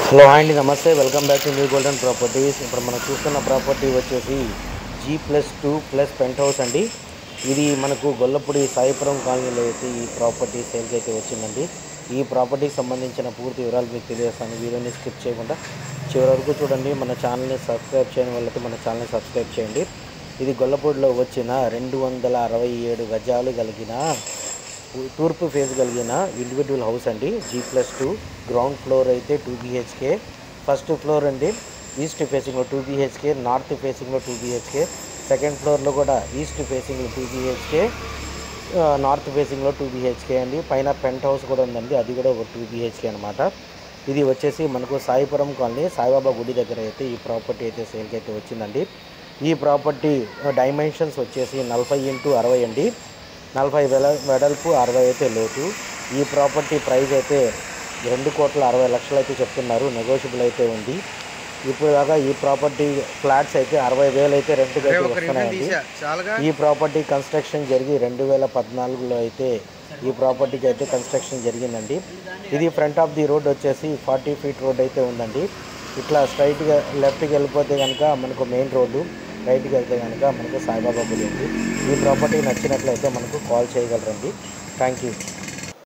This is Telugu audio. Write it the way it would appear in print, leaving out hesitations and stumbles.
హలో హాయ్ అండి, నమస్తే. Welcome back to new golden properties. ఇప్పుడు మనం చూస్తున్న ప్రాపర్టీ వచ్చేసి G+2+ పెంట్ హౌస్ అండి. ఇది మనకు గొల్లపూడి సాయిపురం కాలనీలో అయితే ఈ ప్రాపర్టీ సేల్కి అయితే వచ్చిందండి. ఈ ప్రాపర్టీకి సంబంధించిన పూర్తి వివరాలు మీకు తెలియజేస్తాను. వీడియోని స్కిప్ చేయకుండా చివరి వరకు చూడండి. మన ఛానల్ని సబ్స్క్రైబ్ చేయని వాళ్ళైతే మన ఛానల్ని సబ్స్క్రైబ్ చేయండి. ఇది గొల్లపూడిలో వచ్చిన 267 గజాలు కలిగిన తూర్పు ఫేజ్ కలిగిన ఇండివిజువల్ హౌస్ అండి. G+2 గ్రౌండ్ ఫ్లోర్ అయితే 2 BHK, ఫస్ట్ ఫ్లోర్ అండి ఈస్ట్ ఫేసింగ్లో 2 BHK, నార్త్ ఫేసింగ్లో 2 BHK, సెకండ్ ఫ్లోర్లో కూడా ఈస్ట్ ఫేసింగ్లో 2 BHK, నార్త్ ఫేసింగ్లో 2 BHK అండి. పైన పెంట్ హౌస్ కూడా ఉందండి, అది కూడా ఒక 2 BHK అనమాట. ఇది వచ్చేసి మనకు సాయిపురం కాలనీ సాయిబాబా గుడి దగ్గర అయితే ఈ ప్రాపర్టీ అయితే సేల్కి అయితే వచ్చిందండి. ఈ ప్రాపర్టీ డైమెన్షన్స్ వచ్చేసి 40x60 అండి. 40 వెడల్పు, 60 అయితే లోతు. ఈ ప్రాపర్టీ ప్రైస్ అయితే 2,60,00,000 అయితే చెప్తున్నారు. నెగోషియబుల్ అయితే ఉంది. ఇప్పుడు దాకా ఈ ప్రాపర్టీ ఫ్లాట్స్ అయితే 60,000 అయితే రెంట్కి అయితే వస్తున్నాయండి. ఈ ప్రాపర్టీ కన్స్ట్రక్షన్ జరిగి 2014లో అయితే ఈ ప్రాపర్టీకి అయితే కన్స్ట్రక్షన్ జరిగిందండి. ఇది ఫ్రంట్ ఆఫ్ ది రోడ్ వచ్చేసి 40 ఫీట్ రోడ్ అయితే ఉందండి. ఇట్లా స్ట్రైట్గా లెఫ్ట్కి వెళ్ళిపోతే కనుక మనకు మెయిన్ రోడ్డు, రైట్కి వెళ్తే కనుక మనకు సాయిబాబా గుడి ఉంది. ఈ ప్రాపర్టీ నచ్చినట్లయితే మనకు కాల్ చేయగలరండి. Thank you.